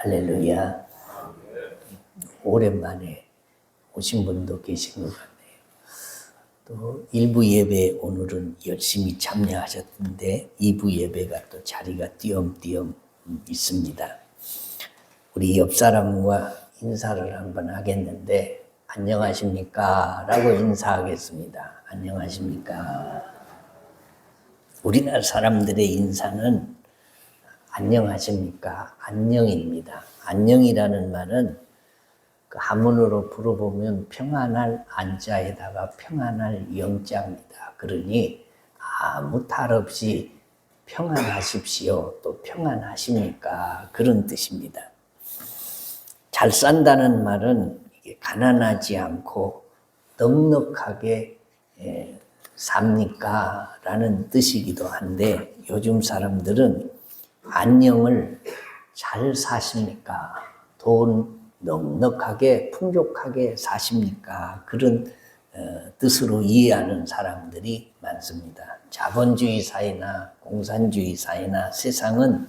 할렐루야. 오랜만에 오신 분도 계신 것 같네요. 또 1부 예배 오늘은 열심히 참여하셨는데 2부 예배가 또 자리가 띄엄띄엄 있습니다. 우리 옆 사람과 인사를 한번 하겠는데 안녕하십니까? 라고 인사하겠습니다. 안녕하십니까? 우리나라 사람들의 인사는 안녕하십니까? 안녕입니다. 안녕이라는 말은 그 한문으로 풀어보면 평안할 안자에다가 평안할 영자입니다. 그러니 아무 탈 없이 평안하십시오. 또 평안하십니까? 그런 뜻입니다. 잘 산다는 말은 이게 가난하지 않고 넉넉하게 삽니까? 라는 뜻이기도 한데 요즘 사람들은 안녕을 잘 사십니까? 돈 넉넉하게 풍족하게 사십니까? 그런 뜻으로 이해하는 사람들이 많습니다. 자본주의 사회나 공산주의 사회나 세상은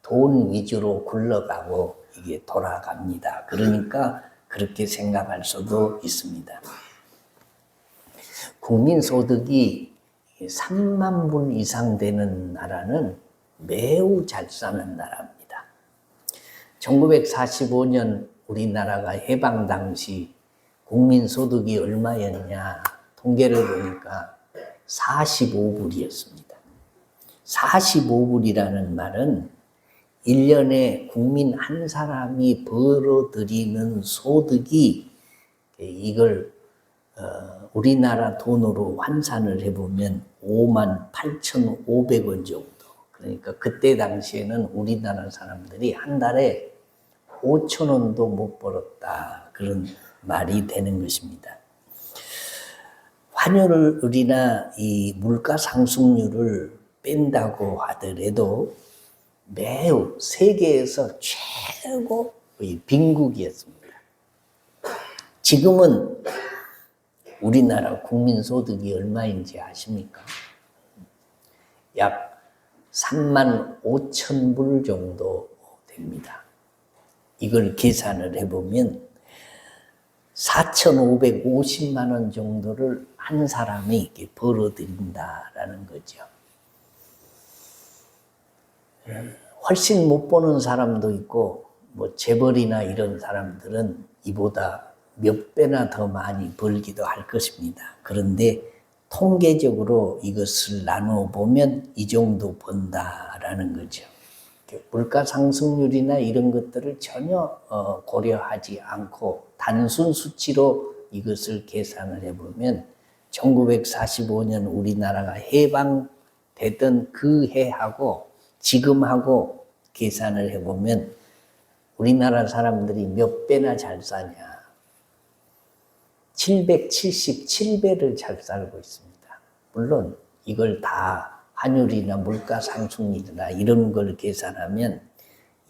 돈 위주로 굴러가고 이게 돌아갑니다. 그러니까 그렇게 생각할 수도 있습니다. 국민소득이 3만 불 이상 되는 나라는 매우 잘 사는 나라입니다. 1945년 우리나라가 해방 당시 국민소득이 얼마였냐 통계를 보니까 45불이었습니다. 45불이라는 말은 1년에 국민 한 사람이 벌어들이는 소득이 이걸 우리나라 돈으로 환산을 해보면 58,500원 정도. 그러니까 그때 당시에는 우리나라 사람들이 한 달에 5,000원도 못 벌었다. 그런 말이 되는 것입니다. 환율이나 이 물가 상승률을 뺀다고 하더라도 매우 세계에서 최고의 빈국이었습니다. 지금은 우리나라 국민소득이 얼마인지 아십니까? 약 3만 5천 불 정도 됩니다. 이걸 계산을 해보면 4,550만 원 정도를 한 사람이 이렇게 벌어들인다라는 거죠. 훨씬 못 버는 사람도 있고 뭐 재벌이나 이런 사람들은 이보다 몇 배나 더 많이 벌기도 할 것입니다. 그런데 통계적으로 이것을 나누어 보면 이 정도 번다라는 거죠. 물가 상승률이나 이런 것들을 전혀 고려하지 않고 단순 수치로 이것을 계산을 해보면 1945년 우리나라가 해방되던 그 해하고 지금하고 계산을 해보면 우리나라 사람들이 몇 배나 잘 사냐? 777배를 잘 살고 있습니다. 물론 이걸 다 환율이나 물가 상승률이나 이런 걸 계산하면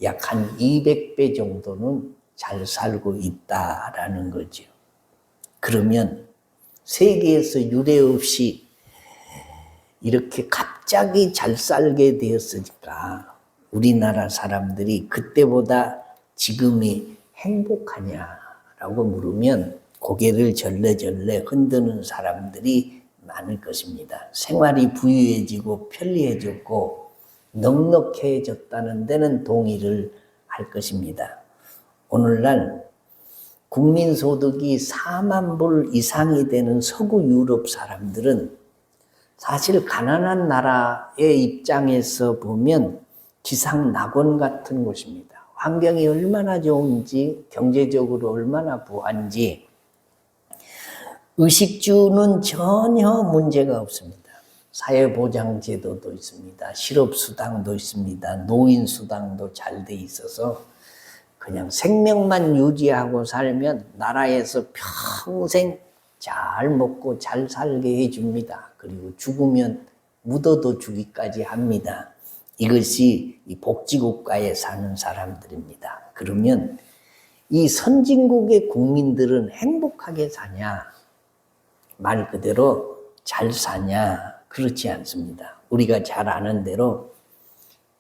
약 한 200배 정도는 잘 살고 있다라는 거죠. 그러면 세계에서 유례 없이 이렇게 갑자기 잘 살게 되었으니까 우리나라 사람들이 그때보다 지금이 행복하냐라고 물으면 고개를 절레절레 흔드는 사람들이 많을 것입니다. 생활이 부유해지고 편리해졌고 넉넉해졌다는 데는 동의를 할 것입니다. 오늘날 국민소득이 4만 불 이상이 되는 서구 유럽 사람들은 사실 가난한 나라의 입장에서 보면 기상낙원 같은 곳입니다. 환경이 얼마나 좋은지 경제적으로 얼마나 부한지 의식주는 전혀 문제가 없습니다. 사회보장제도도 있습니다. 실업수당도 있습니다. 노인수당도 잘 돼 있어서 그냥 생명만 유지하고 살면 나라에서 평생 잘 먹고 잘 살게 해줍니다. 그리고 죽으면 묻어도 주기까지 합니다. 이것이 이 복지국가에 사는 사람들입니다. 그러면 이 선진국의 국민들은 행복하게 사냐? 말 그대로 잘 사냐? 그렇지 않습니다. 우리가 잘 아는 대로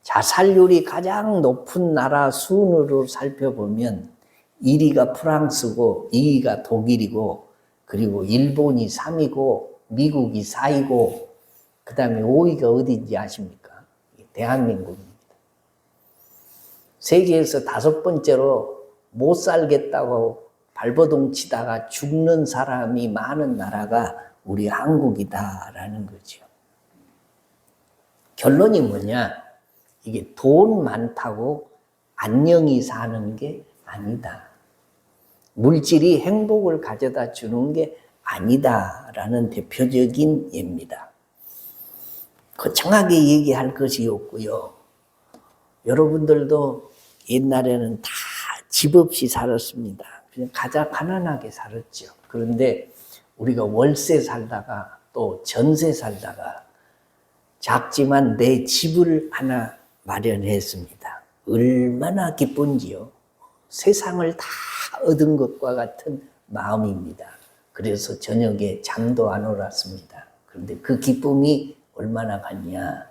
자살률이 가장 높은 나라 순으로 살펴보면 1위가 프랑스고 2위가 독일이고 그리고 일본이 3위고 미국이 4위고 그 다음에 5위가 어딘지 아십니까? 대한민국입니다. 세계에서 5번째로 못 살겠다고 발버둥 치다가 죽는 사람이 많은 나라가 우리 한국이다라는 거죠. 결론이 뭐냐? 이게 돈 많다고 안녕히 사는 게 아니다. 물질이 행복을 가져다 주는 게 아니다라는 대표적인 예입니다. 거창하게 얘기할 것이 없고요. 여러분들도 옛날에는 다 집 없이 살았습니다. 그냥 가장 가난하게 살았죠. 그런데 우리가 월세 살다가 또 전세 살다가 작지만 내 집을 하나 마련했습니다. 얼마나 기쁜지요. 세상을 다 얻은 것과 같은 마음입니다. 그래서 저녁에 잠도 안 오랐습니다. 그런데 그 기쁨이 얼마나 갔냐.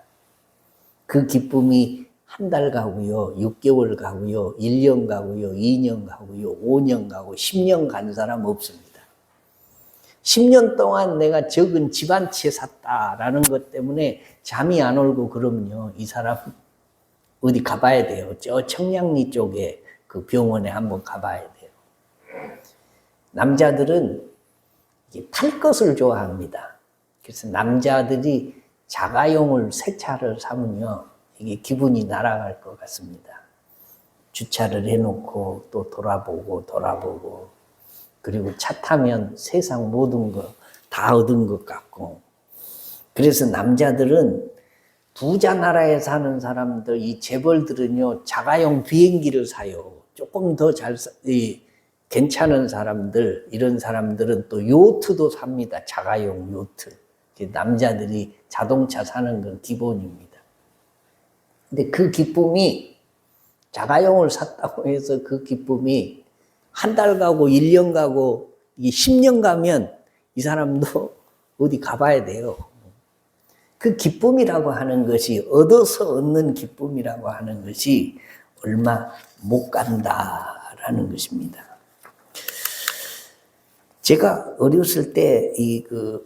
그 기쁨이 한 달 가고요, 6개월 가고요, 1년 가고요, 2년 가고요, 5년 가고 10년 간 사람 없습니다. 10년 동안 내가 적은 집 한 채 샀다라는 것 때문에 잠이 안 오고 그러면요, 이 사람 어디 가봐야 돼요. 저 청량리 쪽에 그 병원에 한번 가봐야 돼요. 남자들은 탈 것을 좋아합니다. 그래서 남자들이 자가용을 새 차를 사면요, 이게 기분이 날아갈 것 같습니다. 주차를 해놓고 또 돌아보고 그리고 차 타면 세상 모든 거 다 얻은 것 같고, 그래서 남자들은 부자 나라에 사는 사람들, 이 재벌들은요, 자가용 비행기를 사요. 조금 더 괜찮은 사람들, 이런 사람들은 또 요트도 삽니다. 자가용 요트. 남자들이 자동차 사는 건 기본입니다. 근데 그 기쁨이, 자가용을 샀다고 해서 그 기쁨이 한 달 가고 1년 가고 10년 가면 이 사람도 어디 가봐야 돼요. 그 기쁨이라고 하는 것이, 얻어서 얻는 기쁨이라고 하는 것이 얼마 못 간다라는 것입니다. 제가 어렸을 때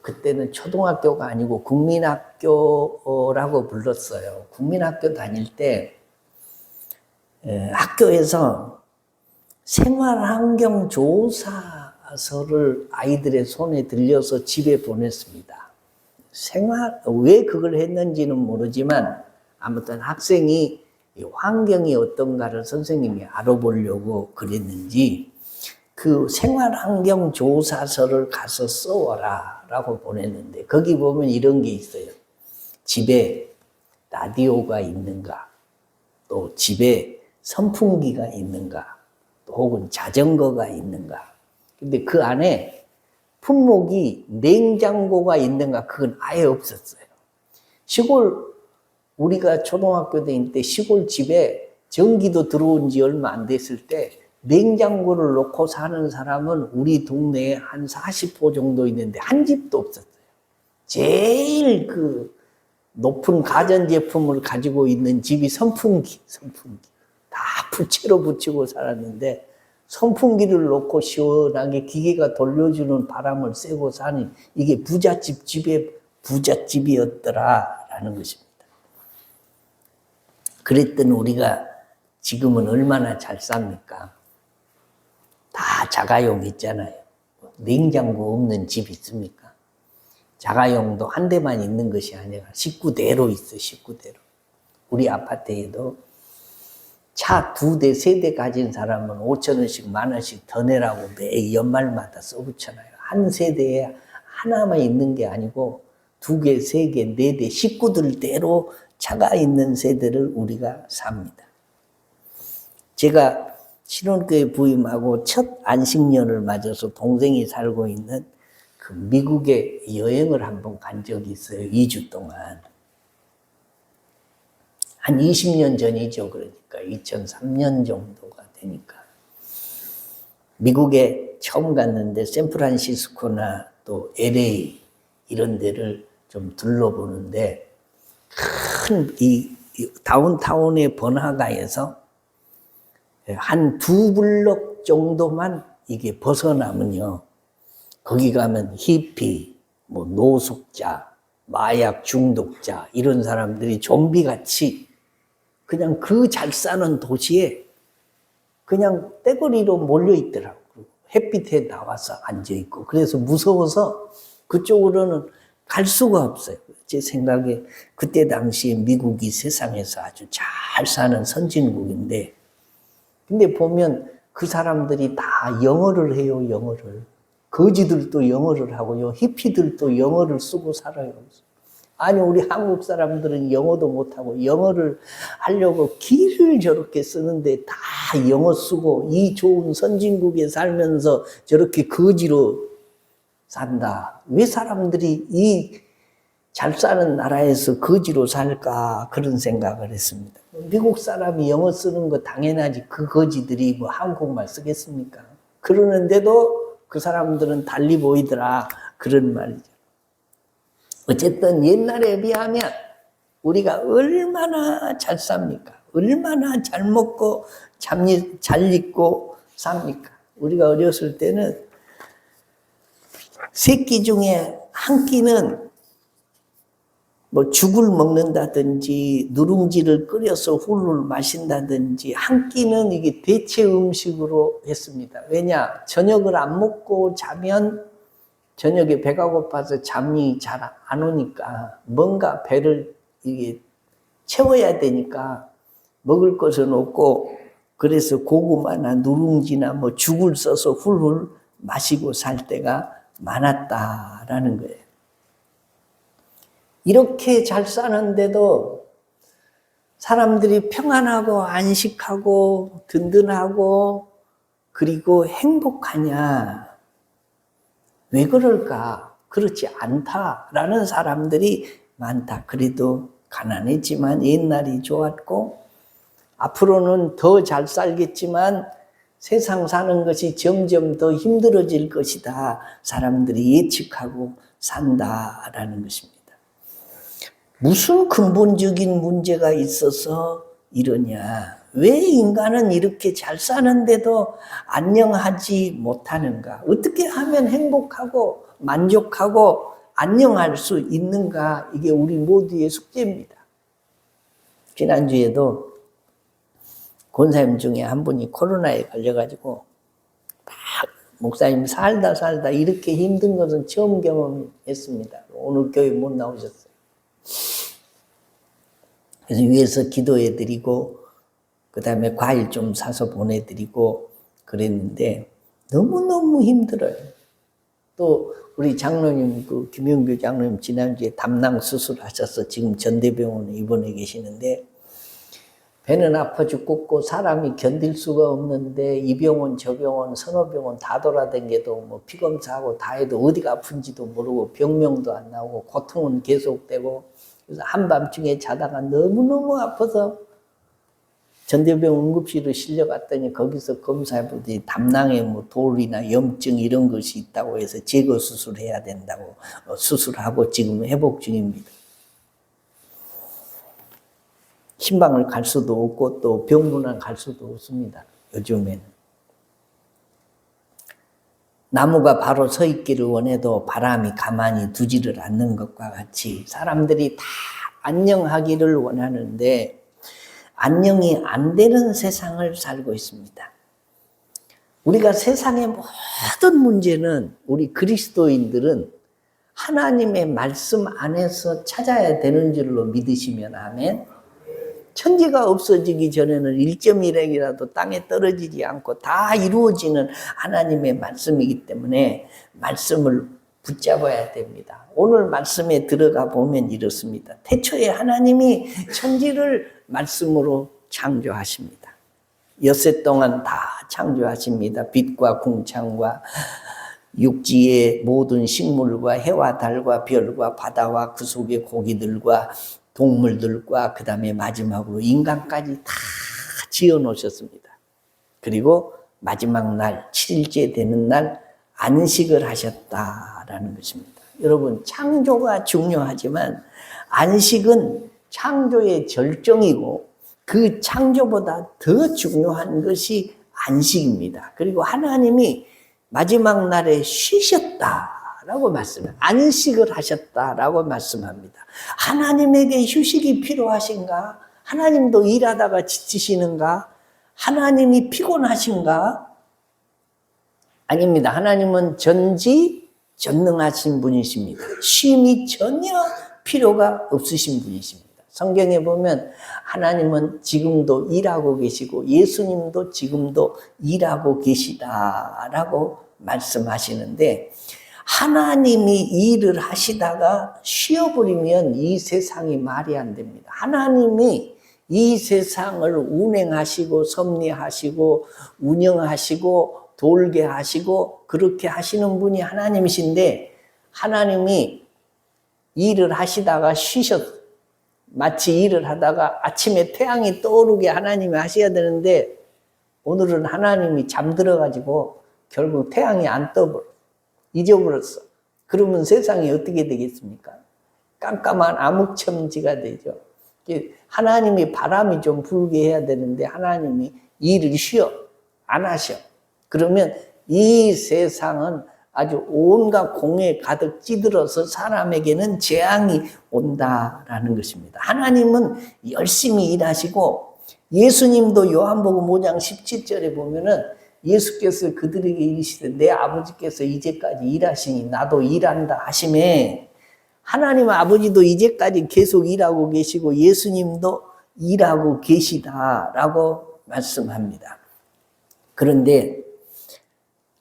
그때는 초등학교가 아니고 국민학교라고 불렀어요. 국민학교 다닐 때 학교에서 생활환경조사서를 아이들의 손에 들려서 집에 보냈습니다. 왜 그걸 했는지는 모르지만 아무튼 학생이 환경이 어떤가를 선생님이 알아보려고 그랬는지 그 생활환경조사서를 가서 써와라 라고 보냈는데, 거기 보면 이런 게 있어요. 집에 라디오가 있는가, 또 집에 선풍기가 있는가, 또 혹은 자전거가 있는가. 근데 그 안에 품목이 냉장고가 있는가, 그건 아예 없었어요. 우리가 초등학교 다닐 때 시골 집에 전기도 들어온 지 얼마 안 됐을 때 냉장고를 놓고 사는 사람은 우리 동네에 한 40호 정도 있는데 한 집도 없었어요. 제일 높은 가전제품을 가지고 있는 집이 선풍기. 다 부채로 붙이고 살았는데 선풍기를 놓고 시원하게 기계가 돌려주는 바람을 쐬고 사는, 이게 집의 부잣집이었더라라는 것입니다. 그랬던 우리가 지금은 얼마나 잘 삽니까? 다 자가용 있잖아요. 냉장고 없는 집 있습니까? 자가용도 한 대만 있는 것이 아니라 19대로 있어, 19대로. 우리 아파트에도 차 2대, 3대 가진 사람은 5,000원씩, 10,000원씩 더 내라고 매 연말마다 써붙여놔요. 한 세대에 하나만 있는 게 아니고 2개, 3개, 4대, 19대로 차가 있는 세대를 우리가 삽니다. 제가 신혼교회 부임하고 첫 안식년을 맞아서 동생이 살고 있는 그 미국에 여행을 한번 간 적이 있어요. 2주 동안. 한 20년 전이죠. 그러니까 2003년 정도가 되니까. 미국에 처음 갔는데 샌프란시스코나 또 LA 이런 데를 좀 둘러보는데 큰 다운타운의 번화가에서 한 2블럭 정도만 이게 벗어나면요. 거기 가면 히피, 뭐 노숙자, 마약 중독자 이런 사람들이 좀비같이 그냥 그 잘 사는 도시에 그냥 떼거리로 몰려 있더라고요. 햇빛에 나와서 앉아 있고 그래서 무서워서 그쪽으로는 갈 수가 없어요. 제 생각에 그때 당시에 미국이 세상에서 아주 잘 사는 선진국인데 근데 보면 그 사람들이 다 영어를 해요. 영어를. 거지들도 영어를 하고요. 히피들도 영어를 쓰고 살아요. 아니 우리 한국 사람들은 영어도 못하고 영어를 하려고 길을 저렇게 쓰는데 다 영어 쓰고 이 좋은 선진국에 살면서 저렇게 거지로 산다. 왜 사람들이 이 잘 사는 나라에서 거지로 살까 그런 생각을 했습니다. 미국 사람이 영어 쓰는 거 당연하지 그 거지들이 뭐 한국말 쓰겠습니까? 그러는데도 그 사람들은 달리 보이더라 그런 말이죠. 어쨌든 옛날에 비하면 우리가 얼마나 잘 삽니까? 얼마나 잘 먹고 잘 입고 삽니까? 우리가 어렸을 때는 3끼 중에 한 끼는 뭐 죽을 먹는다든지 누룽지를 끓여서 훌훌 마신다든지 한 끼는 이게 대체 음식으로 했습니다. 왜냐? 저녁을 안 먹고 자면 저녁에 배가 고파서 잠이 잘 안 오니까 뭔가 배를 이게 채워야 되니까 먹을 것은 없고 그래서 고구마나 누룽지나 뭐 죽을 써서 훌훌 마시고 살 때가 많았다라는 거예요. 이렇게 잘 사는데도 사람들이 평안하고 안식하고 든든하고 그리고 행복하냐? 왜 그럴까? 그렇지 않다라는 사람들이 많다. 그래도 가난했지만 옛날이 좋았고 앞으로는 더 잘 살겠지만 세상 사는 것이 점점 더 힘들어질 것이다. 사람들이 예측하고 산다라는 것입니다. 무슨 근본적인 문제가 있어서 이러냐? 왜 인간은 이렇게 잘 사는데도 안녕하지 못하는가? 어떻게 하면 행복하고 만족하고 안녕할 수 있는가? 이게 우리 모두의 숙제입니다. 지난주에도 권사님 중에 한 분이 코로나에 걸려가지고 목사님 살다 이렇게 힘든 것은 처음 경험했습니다. 오늘 교회 못 나오셨어요. 그래서 위에서 기도해드리고 그 다음에 과일 좀 사서 보내드리고 그랬는데 너무너무 힘들어요. 또 우리 장로님 그 김영규 장로님 지난주에 담낭 수술하셔서 지금 전대병원에 입원해 계시는데 배는 아파 죽겠고 사람이 견딜 수가 없는데 이 병원 저 병원 서너 병원 다 돌아다녀도 뭐 피검사하고 다 해도 어디가 아픈지도 모르고 병명도 안 나오고 고통은 계속되고 그래서 한밤중에 자다가 너무너무 아파서 전대병원 응급실로 실려갔더니 거기서 검사해보더니 담낭에 뭐 돌이나 염증 이런 것이 있다고 해서 제거 수술해야 된다고 수술하고 지금 회복 중입니다. 신방을 갈 수도 없고 또 병문안 갈 수도 없습니다. 요즘에는. 나무가 바로 서 있기를 원해도 바람이 가만히 두지를 않는 것과 같이 사람들이 다 안녕하기를 원하는데 안녕이 안 되는 세상을 살고 있습니다. 우리가 세상의 모든 문제는 우리 그리스도인들은 하나님의 말씀 안에서 찾아야 되는 줄로 믿으시면 아멘. 천지가 없어지기 전에는 1.1핵이라도 땅에 떨어지지 않고 다 이루어지는 하나님의 말씀이기 때문에 말씀을 붙잡아야 됩니다. 오늘 말씀에 들어가 보면 이렇습니다. 태초에 하나님이 천지를 말씀으로 창조하십니다. 엿새 동안 다 창조하십니다. 빛과 궁창과 육지의 모든 식물과 해와 달과 별과 바다와 그 속의 고기들과 동물들과 그 다음에 마지막으로 인간까지 다 지어 놓으셨습니다. 그리고 마지막 날 7일째 되는 날 안식을 하셨다라는 것입니다. 여러분 창조가 중요하지만 안식은 창조의 절정이고 그 창조보다 더 중요한 것이 안식입니다. 그리고 하나님이 마지막 날에 쉬셨다라고 말씀해요. 안식을 하셨다라고 말씀합니다. 하나님에게 휴식이 필요하신가? 하나님도 일하다가 지치시는가? 하나님이 피곤하신가? 아닙니다. 하나님은 전지전능하신 분이십니다. 쉼이 전혀 필요가 없으신 분이십니다. 성경에 보면 하나님은 지금도 일하고 계시고 예수님도 지금도 일하고 계시다라고 말씀하시는데, 하나님이 일을 하시다가 쉬어버리면 이 세상이 말이 안 됩니다. 하나님이 이 세상을 운행하시고 섭리하시고 운영하시고 돌게 하시고 그렇게 하시는 분이 하나님이신데, 하나님이 일을 하시다가 마치 일을 하다가 아침에 태양이 떠오르게 하나님이 하셔야 되는데, 오늘은 하나님이 잠들어가지고 결국 태양이 안 떠버려. 잊어버렸어. 그러면 세상이 어떻게 되겠습니까? 깜깜한 암흑천지가 되죠. 하나님이 바람이 좀 불게 해야 되는데 하나님이 일을 쉬어 안 하셔. 그러면 이 세상은 아주 온갖 공에 가득 찌들어서 사람에게는 재앙이 온다라는 것입니다. 하나님은 열심히 일하시고, 예수님도 요한복음 5장 17절에 보면은 예수께서 그들에게 이르시되 내 아버지께서 이제까지 일하시니 나도 일한다 하시매, 하나님 아버지도 이제까지 계속 일하고 계시고 예수님도 일하고 계시다라고 말씀합니다. 그런데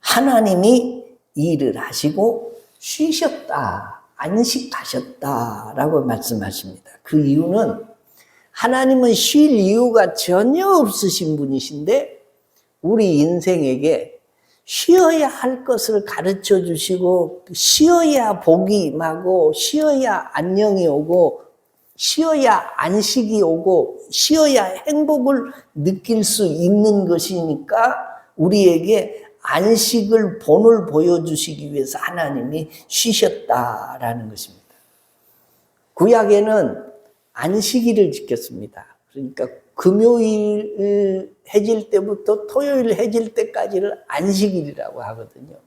하나님이 일을 하시고 쉬셨다, 안식하셨다라고 말씀하십니다. 그 이유는 하나님은 쉴 이유가 전혀 없으신 분이신데 우리 인생에게 쉬어야 할 것을 가르쳐 주시고, 쉬어야 복이 임하고, 쉬어야 안녕이 오고, 쉬어야 안식이 오고, 쉬어야 행복을 느낄 수 있는 것이니까 우리에게 안식을 본을 보여주시기 위해서 하나님이 쉬셨다라는 것입니다. 구약에는 안식일을 지켰습니다. 그러니까 금요일 해질 때부터 토요일 해질 때까지를 안식일이라고 하거든요.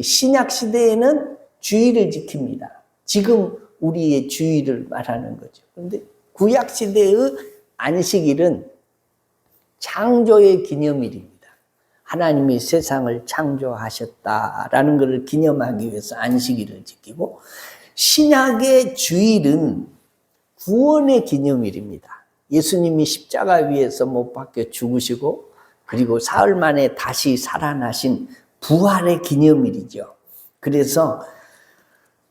신약 시대에는 주일을 지킵니다. 지금 우리의 주일을 말하는 거죠. 그런데 구약 시대의 안식일은 창조의 기념일입니다. 하나님이 세상을 창조하셨다라는 것을 기념하기 위해서 안식일을 지키고, 신약의 주일은 구원의 기념일입니다. 예수님이 십자가 위에서 못 박혀 죽으시고 그리고 사흘 만에 다시 살아나신 부활의 기념일이죠. 그래서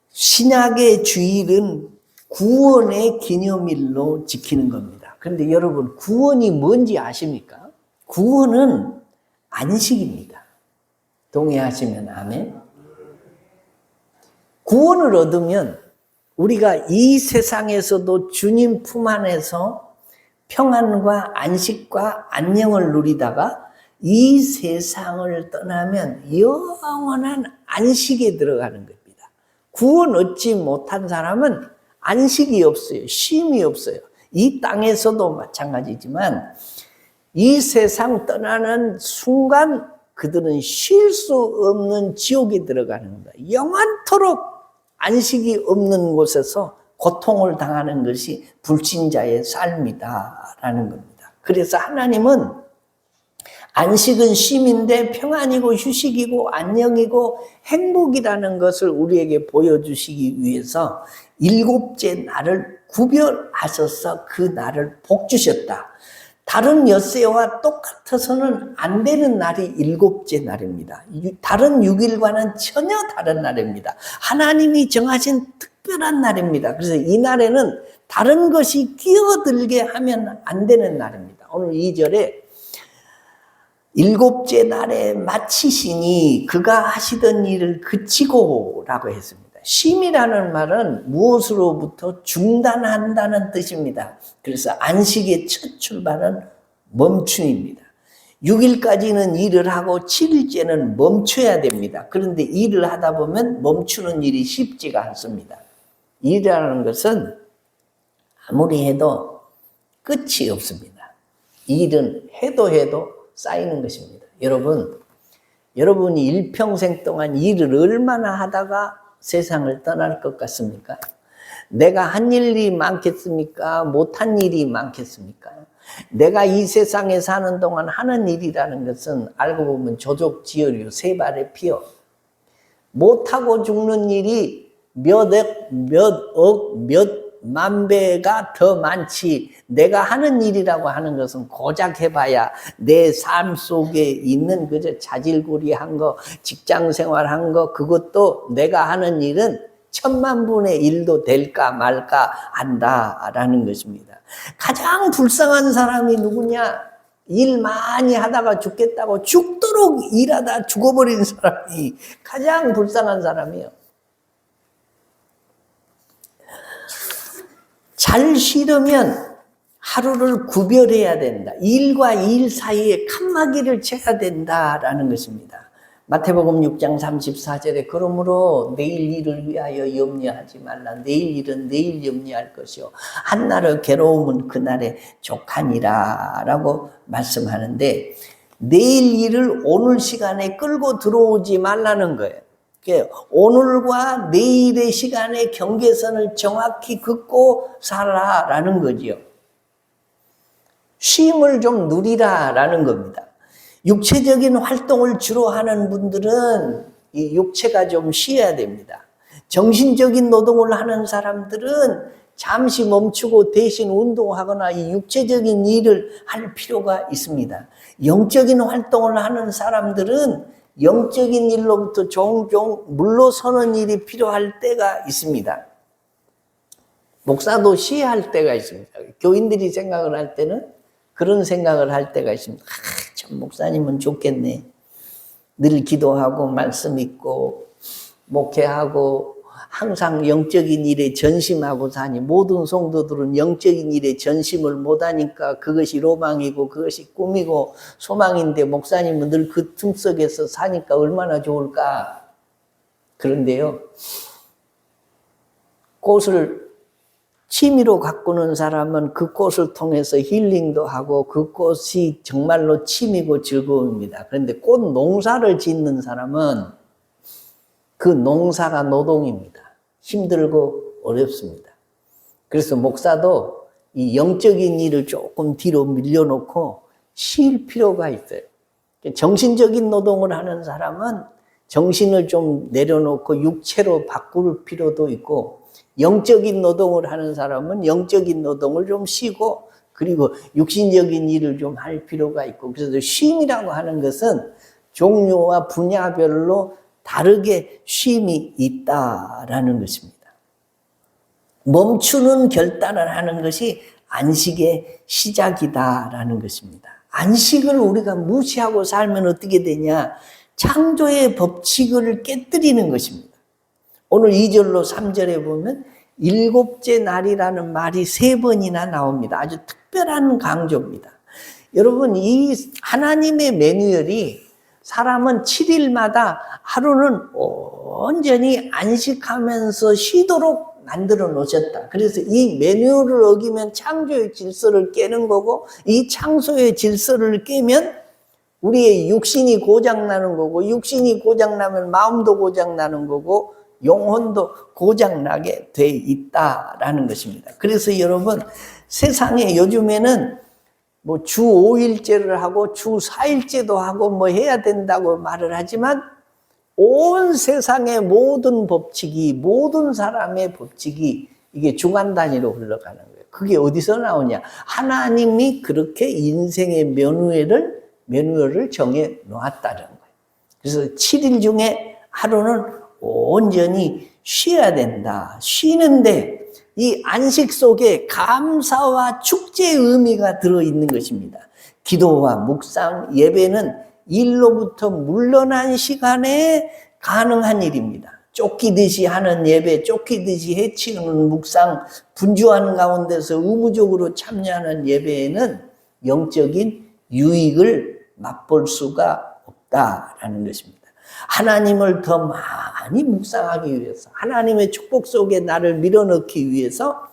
신약의 주일은 구원의 기념일로 지키는 겁니다. 그런데 여러분, 구원이 뭔지 아십니까? 구원은 안식입니다. 동의하시면 아멘. 구원을 얻으면 우리가 이 세상에서도 주님 품 안에서 평안과 안식과 안녕을 누리다가 이 세상을 떠나면 영원한 안식에 들어가는 겁니다. 구원 얻지 못한 사람은 안식이 없어요. 쉼이 없어요. 이 땅에서도 마찬가지지만 이 세상 떠나는 순간 그들은 쉴 수 없는 지옥에 들어가는 겁니다. 영원토록 안식이 없는 곳에서 고통을 당하는 것이 불신자의 삶이다라는 겁니다. 그래서 하나님은 안식은 쉼인데 평안이고 휴식이고 안녕이고 행복이라는 것을 우리에게 보여주시기 위해서 일곱째 날을 구별하셔서 그 날을 복 주셨다. 다른 엿새와 똑같아서는 안 되는 날이 일곱째 날입니다. 다른 6일과는 전혀 다른 날입니다. 하나님이 정하신 특별한 날입니다. 그래서 이 날에는 다른 것이 끼어들게 하면 안 되는 날입니다. 오늘 2절에 일곱째 날에 마치시니 그가 하시던 일을 그치고 라고 했습니다. 쉼이라는 말은 무엇으로부터 중단한다는 뜻입니다. 그래서 안식의 첫 출발은 멈춤입니다. 6일까지는 일을 하고 7일째는 멈춰야 됩니다. 그런데 일을 하다 보면 멈추는 일이 쉽지가 않습니다. 일이라는 것은 아무리 해도 끝이 없습니다. 일은 해도 쌓이는 것입니다. 여러분이 일평생 동안 일을 얼마나 하다가 세상을 떠날 것 같습니까? 내가 한 일이 많겠습니까? 못한 일이 많겠습니까? 내가 이 세상에 사는 동안 하는 일이라는 것은 알고 보면 조족지혈류 세 발의 피요. 못하고 죽는 일이 몇 만 배가 더 많지. 내가 하는 일이라고 하는 것은 고작 해봐야 내 삶 속에 있는 그저 자질구리한 거, 직장 생활한 거, 그것도 내가 하는 일은 1000만분의 1도 될까 말까 한다라는 것입니다. 가장 불쌍한 사람이 누구냐? 일 많이 하다가 죽겠다고 죽도록 일하다 죽어버린 사람이 가장 불쌍한 사람이에요. 잘 쉬려면 하루를 구별해야 된다. 일과 일 사이에 칸막이를 쳐야 된다라는 것입니다. 마태복음 6장 34절에 그러므로 내일 일을 위하여 염려하지 말라. 내일 일은 내일 염려할 것이요 한날의 괴로움은 그날의 족하니라 라고 말씀하는데, 내일 일을 오늘 시간에 끌고 들어오지 말라는 거예요. 오늘과 내일의 시간의 경계선을 정확히 긋고 살아라는 거지요. 쉼을 좀 누리라라는 겁니다. 육체적인 활동을 주로 하는 분들은 이 육체가 좀 쉬어야 됩니다. 정신적인 노동을 하는 사람들은 잠시 멈추고 대신 운동하거나 이 육체적인 일을 할 필요가 있습니다. 영적인 활동을 하는 사람들은 영적인 일로부터 종종 물러서는 일이 필요할 때가 있습니다. 목사도 쉬어야 할 때가 있습니다. 교인들이 생각을 할 때는 그런 생각을 할 때가 있습니다. 참 목사님은 좋겠네. 늘 기도하고 말씀 읽고 목회하고 항상 영적인 일에 전심하고 사니, 모든 성도들은 영적인 일에 전심을 못하니까 그것이 로망이고 그것이 꿈이고 소망인데 목사님은 늘 그 틈속에서 사니까 얼마나 좋을까. 그런데요, 꽃을 취미로 가꾸는 사람은 그 꽃을 통해서 힐링도 하고 그 꽃이 정말로 취미고 즐거움입니다. 그런데 꽃 농사를 짓는 사람은 그 농사가 노동입니다. 힘들고 어렵습니다. 그래서 목사도 이 영적인 일을 조금 뒤로 밀려놓고 쉴 필요가 있어요. 정신적인 노동을 하는 사람은 정신을 좀 내려놓고 육체로 바꿀 필요도 있고, 영적인 노동을 하는 사람은 영적인 노동을 좀 쉬고, 그리고 육신적인 일을 좀 할 필요가 있고, 그래서 쉼이라고 하는 것은 종류와 분야별로 다르게 쉼이 있다라는 것입니다. 멈추는 결단을 하는 것이 안식의 시작이다라는 것입니다. 안식을 우리가 무시하고 살면 어떻게 되냐? 창조의 법칙을 깨뜨리는 것입니다. 오늘 2절로 3절에 보면 7째 날이라는 말이 3번이나 나옵니다. 아주 특별한 강조입니다. 여러분, 이 하나님의 매뉴얼이 사람은 7일마다 하루는 온전히 안식하면서 쉬도록 만들어 놓으셨다. 그래서 이 매뉴얼을 어기면 창조의 질서를 깨는 거고, 이 창조의 질서를 깨면 우리의 육신이 고장나는 거고, 육신이 고장나면 마음도 고장나는 거고, 영혼도 고장나게 돼 있다라는 것입니다. 그래서 여러분, 세상에 요즘에는 뭐 주 5일제를 하고 주 4일제도 하고 뭐 해야 된다고 말을 하지만, 온 세상의 모든 법칙이, 모든 사람의 법칙이 이게 주간 단위로 흘러가는 거예요. 그게 어디서 나오냐? 하나님이 그렇게 인생의 매뉴얼을 정해 놓았다는 거예요. 그래서 7일 중에 하루는 온전히 쉬어야 된다. 쉬는데 이 안식 속에 감사와 축제의 의미가 들어있는 것입니다. 기도와 묵상, 예배는 일로부터 물러난 시간에 가능한 일입니다. 쫓기듯이 하는 예배, 쫓기듯이 해치우는 묵상, 분주한 가운데서 의무적으로 참여하는 예배에는 영적인 유익을 맛볼 수가 없다라는 것입니다. 하나님을 더 많이 묵상하기 위해서, 하나님의 축복 속에 나를 밀어넣기 위해서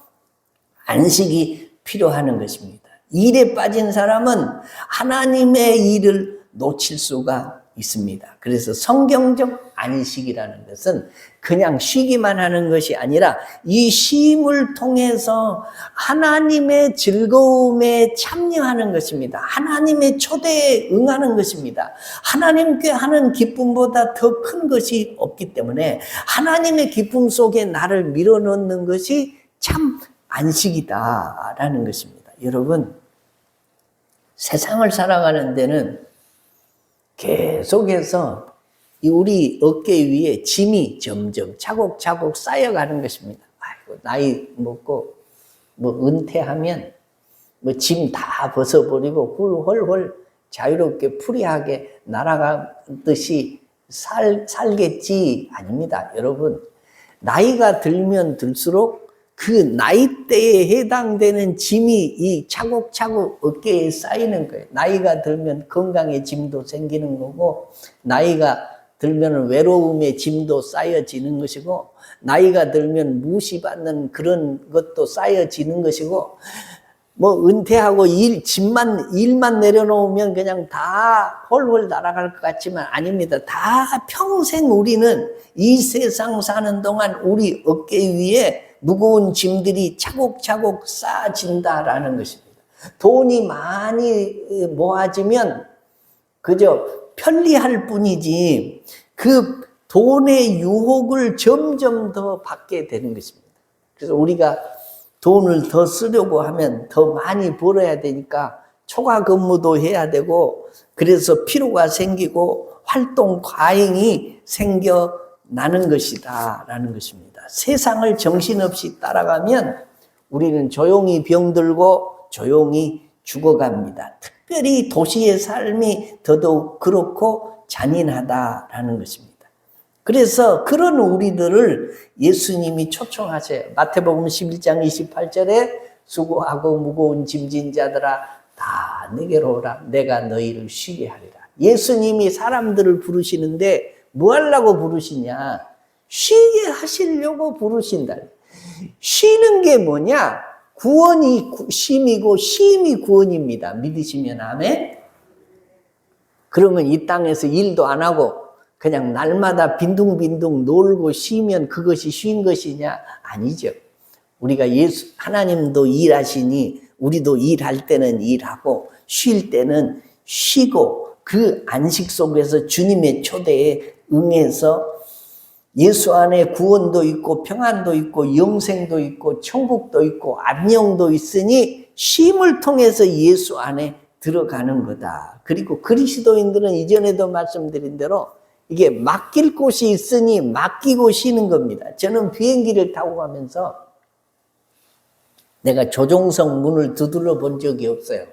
안식이 필요한 것입니다. 일에 빠진 사람은 하나님의 일을 놓칠 수가 있습니다. 그래서 성경적 안식이라는 것은 그냥 쉬기만 하는 것이 아니라 이 쉼을 통해서 하나님의 즐거움에 참여하는 것입니다. 하나님의 초대에 응하는 것입니다. 하나님께 하는 기쁨보다 더 큰 것이 없기 때문에 하나님의 기쁨 속에 나를 밀어넣는 것이 참 안식이다라는 것입니다. 여러분, 세상을 살아가는 데는 계속해서 우리 어깨 위에 짐이 점점 차곡차곡 쌓여가는 것입니다. 아이고, 나이 먹고 은퇴하면 짐 다 벗어버리고 훌훌 자유롭게 프리하게 날아가듯이 살겠지. 아닙니다. 여러분, 나이가 들면 들수록 그 나이대에 해당되는 짐이 이 차곡차곡 어깨에 쌓이는 거예요. 나이가 들면 건강의 짐도 생기는 거고, 나이가 들면 외로움의 짐도 쌓여지는 것이고, 나이가 들면 무시받는 그런 것도 쌓여지는 것이고, 은퇴하고 일만 내려놓으면 그냥 다 홀홀 날아갈 것 같지만 아닙니다. 다 평생 우리는 이 세상 사는 동안 우리 어깨 위에 무거운 짐들이 차곡차곡 쌓아진다라는 것입니다. 돈이 많이 모아지면 그저 편리할 뿐이지 그 돈의 유혹을 점점 더 받게 되는 것입니다. 그래서 우리가 돈을 더 쓰려고 하면 더 많이 벌어야 되니까 초과 근무도 해야 되고, 그래서 피로가 생기고 활동 과잉이 생겨나는 것이다 라는 것입니다. 세상을 정신없이 따라가면 우리는 조용히 병들고 조용히 죽어갑니다. 특별히 도시의 삶이 더더욱 그렇고 잔인하다라는 것입니다. 그래서 그런 우리들을 예수님이 초청하세요. 마태복음 11장 28절에 수고하고 무거운 짐진 자들아 다 내게로 오라. 내가 너희를 쉬게 하리라. 예수님이 사람들을 부르시는데 뭐 하려고 부르시냐? 쉬게 하시려고 부르신다. 쉬는 게 뭐냐? 구원이 쉼이고 쉼이 구원입니다. 믿으시면 아멘. 그러면 이 땅에서 일도 안 하고 그냥 날마다 빈둥빈둥 놀고 쉬면 그것이 쉰 것이냐? 아니죠. 우리가 하나님도 일하시니 우리도 일할 때는 일하고 쉴 때는 쉬고 그 안식 속에서 주님의 초대에 응해서 예수 안에 구원도 있고 평안도 있고 영생도 있고 천국도 있고 안녕도 있으니 쉼을 통해서 예수 안에 들어가는 거다. 그리고 그리스도인들은 이전에도 말씀드린 대로 이게 맡길 곳이 있으니 맡기고 쉬는 겁니다. 저는 비행기를 타고 가면서 내가 조종석 문을 두드려 본 적이 없어요.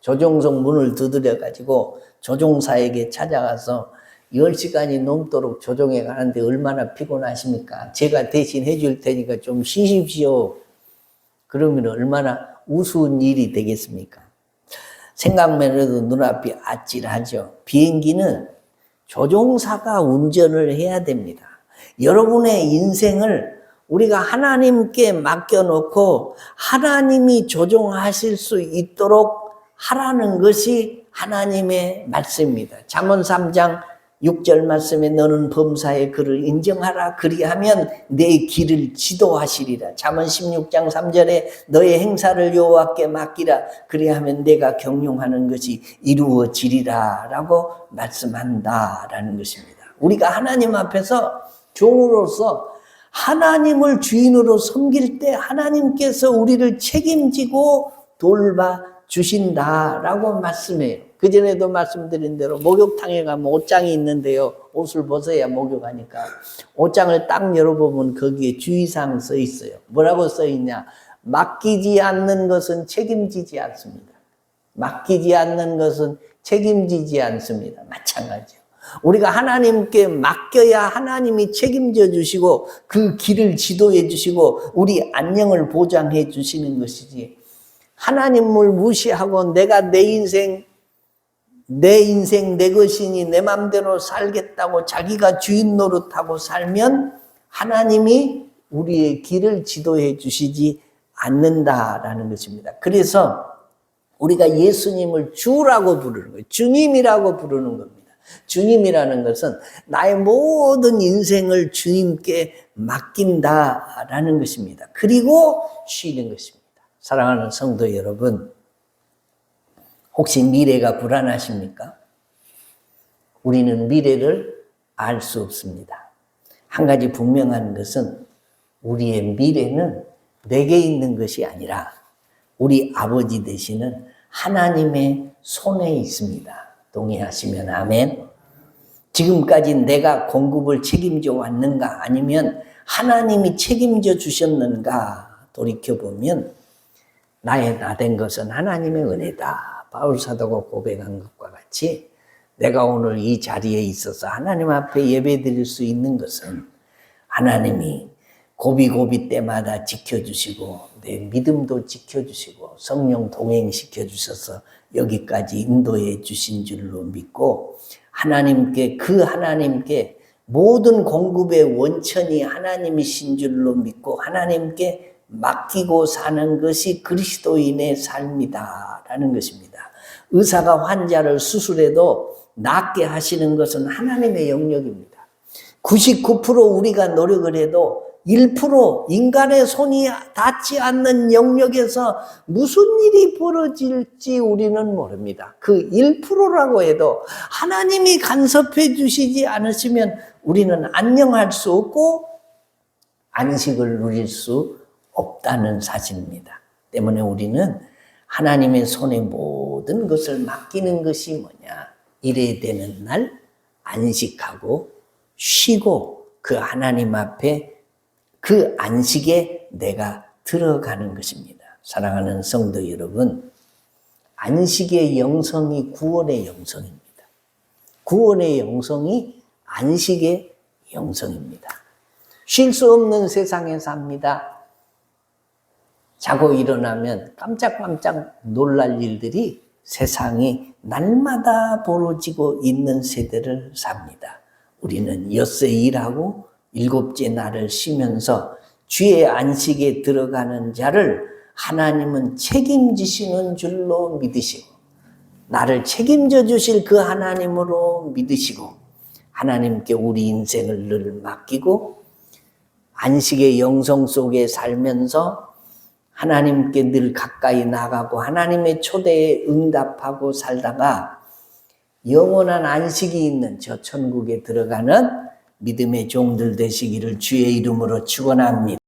조종석 문을 두드려 가지고 조종사에게 찾아가서 10시간이 넘도록 조종해 가는데 얼마나 피곤하십니까? 제가 대신 해줄 테니까 좀 쉬십시오. 그러면 얼마나 우스운 일이 되겠습니까? 생각만 해도 눈앞이 아찔하죠. 비행기는 조종사가 운전을 해야 됩니다. 여러분의 인생을 우리가 하나님께 맡겨놓고 하나님이 조종하실 수 있도록 하라는 것이 하나님의 말씀입니다. 잠언 3장 6절 말씀에 너는 범사의 그를 인정하라. 그리하면 내 길을 지도하시리라. 잠언 16장 3절에 너의 행사를 여호와께 맡기라. 그리하면 내가 경영하는 것이 이루어지리라 라고 말씀한다라는 것입니다. 우리가 하나님 앞에서 종으로서 하나님을 주인으로 섬길 때 하나님께서 우리를 책임지고 돌봐주신다라고 말씀해요. 그전에도 말씀드린 대로 목욕탕에 가면 옷장이 있는데요. 옷을 벗어야 목욕하니까 옷장을 딱 열어보면 거기에 주의사항 써 있어요. 뭐라고 써 있냐? 맡기지 않는 것은 책임지지 않습니다. 맡기지 않는 것은 책임지지 않습니다. 마찬가지요. 우리가 하나님께 맡겨야 하나님이 책임져 주시고 그 길을 지도해 주시고 우리 안녕을 보장해 주시는 것이지, 하나님을 무시하고 내가 내 인생 내 것이니 내 맘대로 살겠다고 자기가 주인 노릇하고 살면 하나님이 우리의 길을 지도해 주시지 않는다라는 것입니다. 그래서 우리가 예수님을 주라고 부르는 거예요. 주님이라고 부르는 겁니다. 주님이라는 것은 나의 모든 인생을 주님께 맡긴다라는 것입니다. 그리고 쉬는 것입니다. 사랑하는 성도 여러분, 혹시 미래가 불안하십니까? 우리는 미래를 알 수 없습니다. 한 가지 분명한 것은 우리의 미래는 내게 있는 것이 아니라 우리 아버지 되시는 하나님의 손에 있습니다. 동의하시면 아멘. 지금까지 내가 공급을 책임져 왔는가 아니면 하나님이 책임져 주셨는가 돌이켜보면 나의 나 된 것은 하나님의 은혜다. 바울 사도가 고백한 것과 같이 내가 오늘 이 자리에 있어서 하나님 앞에 예배 드릴 수 있는 것은 하나님이 고비고비 때마다 지켜주시고 내 믿음도 지켜주시고 성령 동행시켜 주셔서 여기까지 인도해 주신 줄로 믿고 하나님께 모든 공급의 원천이 하나님이신 줄로 믿고 하나님께 맡기고 사는 것이 그리스도인의 삶이다라는 것입니다. 의사가 환자를 수술해도 낫게 하시는 것은 하나님의 영역입니다. 99% 우리가 노력을 해도 1% 인간의 손이 닿지 않는 영역에서 무슨 일이 벌어질지 우리는 모릅니다. 그 1%라고 해도 하나님이 간섭해 주시지 않으시면 우리는 안녕할 수 없고 안식을 누릴 수 없다는 사실입니다. 때문에 우리는 하나님의 손에 모든 것을 맡기는 것이 뭐냐? 이래야 되는 날 안식하고 쉬고 그 하나님 앞에 그 안식에 내가 들어가는 것입니다. 사랑하는 성도 여러분, 안식의 영성이 구원의 영성입니다. 구원의 영성이 안식의 영성입니다. 쉴 수 없는 세상에 삽니다. 자고 일어나면 깜짝깜짝 놀랄 일들이 세상이 날마다 벌어지고 있는 세대를 삽니다. 우리는 엿새 일하고 일곱째 날을 쉬면서 주의 안식에 들어가는 자를 하나님은 책임지시는 줄로 믿으시고 나를 책임져 주실 그 하나님으로 믿으시고 하나님께 우리 인생을 늘 맡기고 안식의 영성 속에 살면서 하나님께 늘 가까이 나가고 하나님의 초대에 응답하고 살다가 영원한 안식이 있는 저 천국에 들어가는 믿음의 종들 되시기를 주의 이름으로 축원합니다.